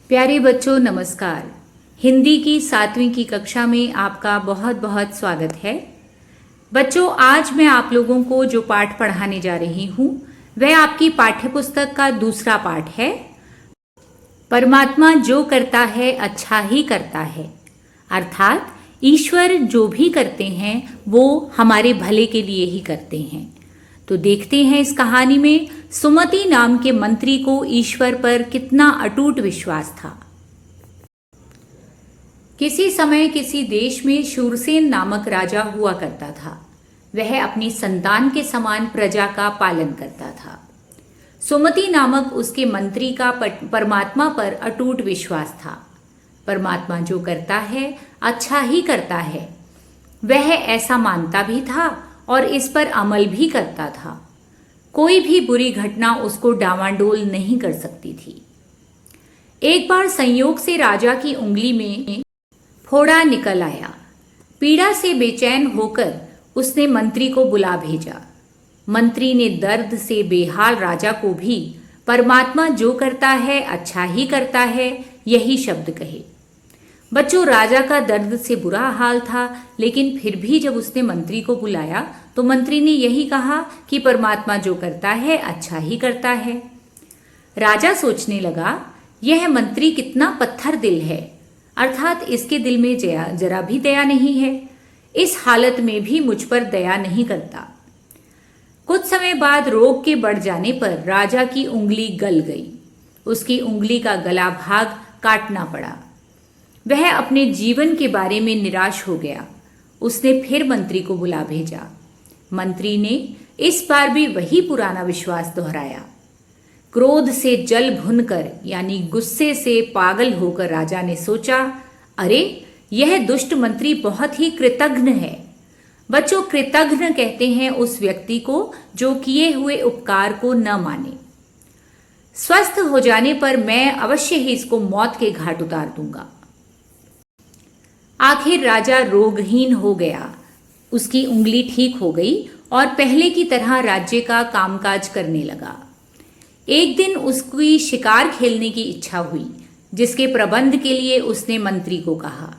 प्यारे बच्चों नमस्कार। हिंदी की 7वीं की कक्षा में आपका बहुत बहुत स्वागत है। बच्चों, आज मैं आप लोगों को जो पाठ पढ़ाने जा रही हूँ वह आपकी पाठ्यपुस्तक का दूसरा पाठ है। परमात्मा जो करता है अच्छा ही करता है, अर्थात ईश्वर जो भी करते हैं वो हमारे भले के लिए ही करते हैं। तो देखते हैं इस कहानी में सुमति नाम के मंत्री को ईश्वर पर कितना अटूट विश्वास था। किसी समय किसी देश में शूरसेन नामक राजा हुआ करता था। वह अपनी संतान के समान प्रजा का पालन करता था। सुमति नामक उसके मंत्री का परमात्मा पर अटूट विश्वास था। परमात्मा जो करता है अच्छा ही करता है, वह ऐसा मानता भी था और इस पर अमल भी करता था। कोई भी बुरी घटना उसको डावांडोल नहीं कर सकती थी। एक बार संयोग से राजा की उंगली में फोड़ा निकल आया। पीड़ा से बेचैन होकर उसने मंत्री को बुला भेजा। मंत्री ने दर्द से बेहाल राजा को भी परमात्मा जो करता है अच्छा ही करता है यही शब्द कहे। बच्चों, राजा का दर्द से बुरा हाल था, लेकिन फिर भी जब उसने मंत्री को बुलाया तो मंत्री ने यही कहा कि परमात्मा जो करता है अच्छा ही करता है। राजा सोचने लगा, यह मंत्री कितना पत्थर दिल है, अर्थात इसके दिल में जरा भी दया नहीं है। इस हालत में भी मुझ पर दया नहीं करता। कुछ समय बाद रोग के बढ़ जाने पर राजा की उंगली गल गई। उसकी उंगली का गला भाग काटना पड़ा। वह अपने जीवन के बारे में निराश हो गया। उसने फिर मंत्री को बुला भेजा। मंत्री ने इस बार भी वही पुराना विश्वास दोहराया। क्रोध से जल भुनकर यानी गुस्से से पागल होकर राजा ने सोचा, अरे यह दुष्ट मंत्री बहुत ही कृतघ्न है। बच्चों, कृतघ्न कहते हैं उस व्यक्ति को जो किए हुए उपकार को न माने। स्वस्थ हो जाने पर मैं अवश्य ही इसको मौत के घाट उतार दूंगा। आखिर राजा रोगहीन हो गया। उसकी उंगली ठीक हो गई और पहले की तरह राज्य का कामकाज करने लगा। एक दिन उसकी शिकार खेलने की इच्छा हुई, जिसके प्रबंध के लिए उसने मंत्री को कहा।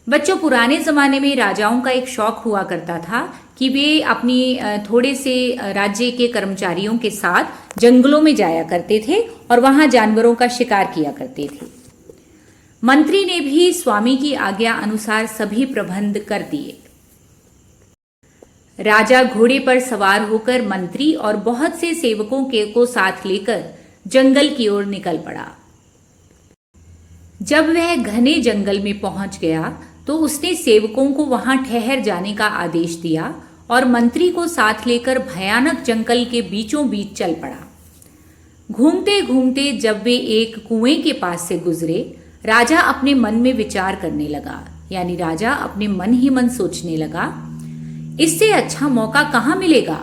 बच्चों, पुराने ज़माने में राजाओं का एक शौक हुआ करता था कि वे अपनी थोड़े से राज्य के कर्मचारियों के साथ जंगलों में जाया करते थे और वहां जानवरों का शिकार किया करते थे। मंत्री ने भी स्वामी की आज्ञा अनुसार सभी प्रबंध कर दिए। राजा घोड़े पर सवार होकर मंत्री और बहुत से सेवकों को साथ लेकर जंगल की ओर निकल पड़ा। जब वह घने जंगल में पहुंच गया तो उसने सेवकों को वहां ठहर जाने का आदेश दिया और मंत्री को साथ लेकर भयानक जंगल के बीचों बीच चल पड़ा। घूमते घूमते जब वे एक कुएं के पास से गुजरे, राजा अपने मन में विचार करने लगा, यानी राजा अपने मन ही मन सोचने लगा, इससे अच्छा मौका कहाँ मिलेगा।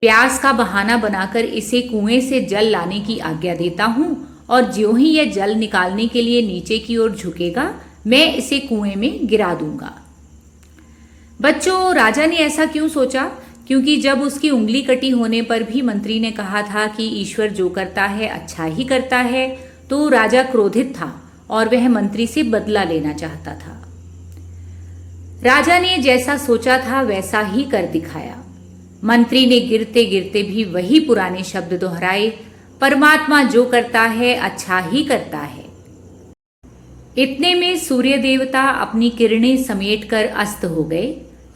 प्यास का बहाना बनाकर इसे कुएं से जल लाने की आज्ञा देता हूं और ज्यों ही यह जल निकालने के लिए नीचे की ओर झुकेगा, मैं इसे कुएं में गिरा दूंगा। बच्चों, राजा ने ऐसा क्यों सोचा? क्योंकि जब उसकी उंगली कटी होने पर भी मंत्री ने कहा था कि ईश्वर जो करता है अच्छा ही करता है, तो राजा क्रोधित था और वह मंत्री से बदला लेना चाहता था। राजा ने जैसा सोचा था वैसा ही कर दिखाया। मंत्री ने गिरते गिरते भी वही पुराने शब्द दोहराए, परमात्मा जो करता है अच्छा ही करता है। इतने में सूर्य देवता अपनी किरणें समेटकर अस्त हो गए,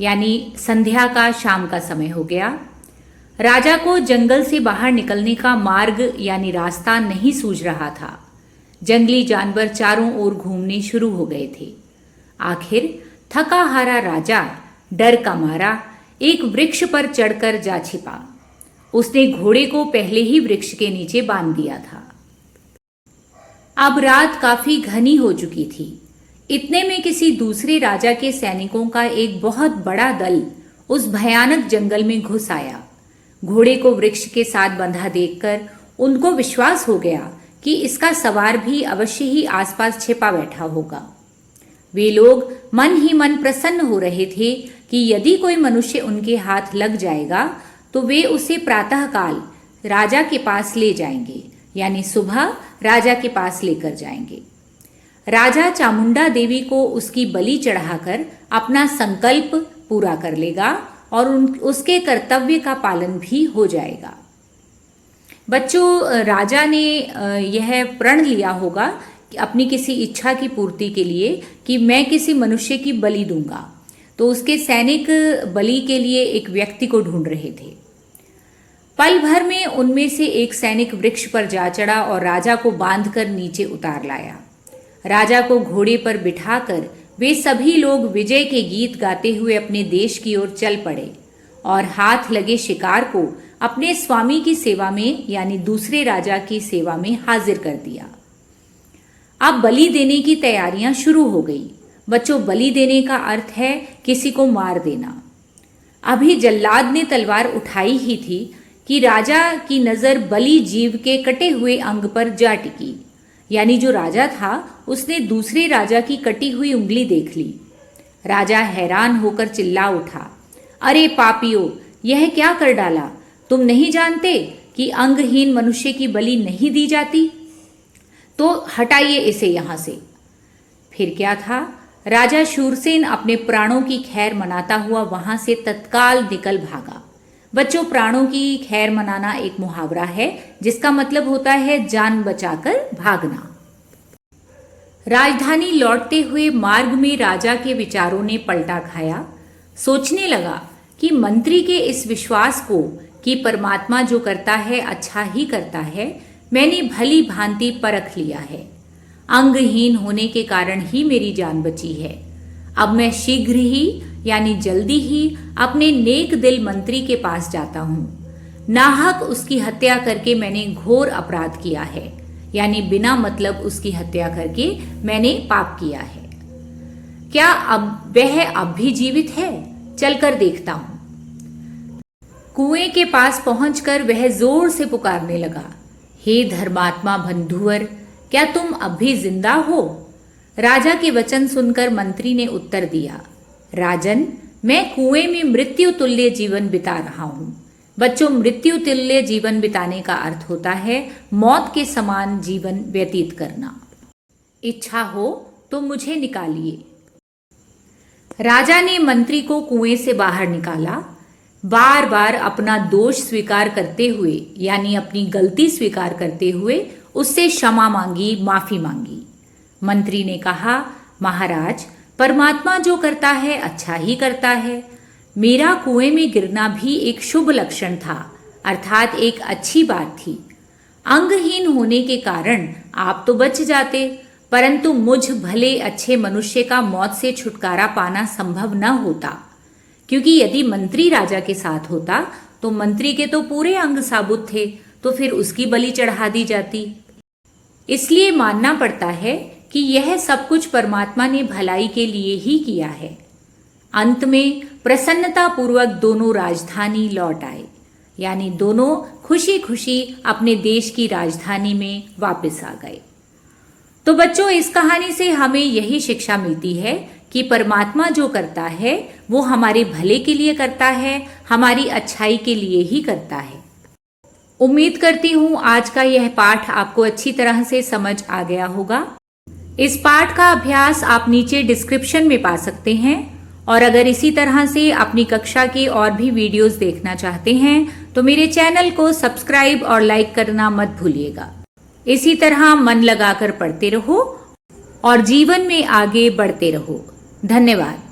यानी संध्या का शाम का समय हो गया। राजा को जंगल से बाहर निकलने का मार्ग यानी रास्ता नहीं सूझ रहा था। जंगली जानवर चारों ओर घूमने शुरू हो गए थे। आखिर थका हारा राजा डर का मारा एक वृक्ष पर चढ़कर जा छिपा। उसने घोड़े को पहले ही वृक्ष के नीचे बांध दिया था। अब रात काफी घनी हो चुकी थी। इतने में किसी दूसरे राजा के सैनिकों का एक बहुत बड़ा दल उस भयानक जंगल में घुस आया। घोड़े को वृक्ष के साथ बंधा देखकर उनको विश्वास हो गया कि इसका सवार भी अवश्य ही आसपास छिपा बैठा होगा। वे लोग मन ही मन प्रसन्न हो रहे थे कि यदि कोई मनुष्य उनके हाथ लग जाएगा तो वे उसे प्रातःकाल राजा के पास ले जाएंगे, यानी सुबह राजा के पास लेकर जाएंगे। राजा चामुंडा देवी को उसकी बलि चढ़ाकर अपना संकल्प पूरा कर लेगा और उसके कर्तव्य का पालन भी हो जाएगा। बच्चों, राजा ने यह प्रण लिया होगा कि अपनी किसी इच्छा की पूर्ति के लिए कि मैं किसी मनुष्य की बलि दूंगा, तो उसके सैनिक बलि के लिए एक व्यक्ति को ढूंढ रहे थे। पल भर में उनमें से एक सैनिक वृक्ष पर जा चढ़ा और राजा को बांधकर नीचे उतार लाया। राजा को घोड़े पर बिठाकर वे सभी लोग विजय के गीत गाते हुए अपने देश की ओर चल पड़े और हाथ लगे शिकार को अपने स्वामी की सेवा में यानी दूसरे राजा की सेवा में हाजिर कर दिया। अब बलि देने की तैयारियां शुरू हो गई। बच्चों, बलि देने का अर्थ है किसी को मार देना। अभी जल्लाद ने तलवार उठाई ही थी कि राजा की नजर बलि जीव के कटे हुए अंग पर जा टिकी, यानी जो राजा था उसने दूसरे राजा की कटी हुई उंगली देख ली। राजा हैरान होकर चिल्ला उठा, अरे पापियों, यह क्या कर डाला? तुम नहीं जानते कि अंगहीन मनुष्य की बलि नहीं दी जाती? तो हटाइए इसे यहां से। फिर क्या था, राजा शूरसेन अपने प्राणों की खैर मनाता हुआ वहां से तत्काल निकल भागा। बच्चों, प्राणों की खैर मनाना एक मुहावरा है जिसका मतलब होता है जान बचाकर भागना। राजधानी लौटते हुए मार्ग में राजा के विचारों ने पलटा खाया। सोचने लगा कि मंत्री के इस विश्वास को कि परमात्मा जो करता है अच्छा ही करता है, मैंने भली भांति परख लिया है। अंगहीन होने के कारण ही मेरी जान बची है। अब मैं शीघ्र ही यानी जल्दी ही अपने नेक दिल मंत्री के पास जाता हूँ। नाहक उसकी हत्या करके मैंने घोर अपराध किया है, यानी बिना मतलब उसकी हत्या करके मैंने पाप किया है। क्या अब वह अब भी जीवित है? चलकर देखता हूँ। कुएं के पास पहुंचकर वह जोर से पुकारने लगा, हे धर्मात्मा बंधुवर, क्या तुम अब भी जिंदा हो? राजा के वचन सुनकर मंत्री ने उत्तर दिया, राजन, मैं कुएं में मृत्यु तुल्य जीवन बिता रहा हूं। बच्चों, मृत्यु तुल्य जीवन बिताने का अर्थ होता है मौत के समान जीवन व्यतीत करना। इच्छा हो तो मुझे निकालिए। राजा ने मंत्री को कुएं से बाहर निकाला। बार बार अपना दोष स्वीकार करते हुए यानी अपनी गलती स्वीकार करते हुए उससे क्षमा मांगी, माफी मांगी। मंत्री ने कहा, महाराज, परमात्मा जो करता है अच्छा ही करता है। मेरा कुएं में गिरना भी एक शुभ लक्षण था, अर्थात एक अच्छी बात थी। अंगहीन होने के कारण आप तो बच जाते, परंतु मुझ भले अच्छे मनुष्य का मौत से छुटकारा पाना संभव न होता, क्योंकि यदि मंत्री राजा के साथ होता तो मंत्री के तो पूरे अंग साबुत थे, तो फिर उसकी बलि चढ़ा दी जाती। इसलिए मानना पड़ता है कि यह सब कुछ परमात्मा ने भलाई के लिए ही किया है। अंत में प्रसन्नता पूर्वक दोनों राजधानी लौट आए, यानी दोनों खुशी खुशी अपने देश की राजधानी में वापस आ गए। तो बच्चों, इस कहानी से हमें यही शिक्षा मिलती है कि परमात्मा जो करता है वो हमारे भले के लिए करता है, हमारी अच्छाई के लिए ही करता है। उम्मीद करती हूँ आज का यह पाठ आपको अच्छी तरह से समझ आ गया होगा। इस पाठ का अभ्यास आप नीचे डिस्क्रिप्शन में पा सकते हैं, और अगर इसी तरह से अपनी कक्षा के और भी वीडियोस देखना चाहते हैं तो मेरे चैनल को सब्सक्राइब और लाइक करना मत भूलिएगा। इसी तरह मन लगाकर पढ़ते रहो और जीवन में आगे बढ़ते रहो। धन्यवाद।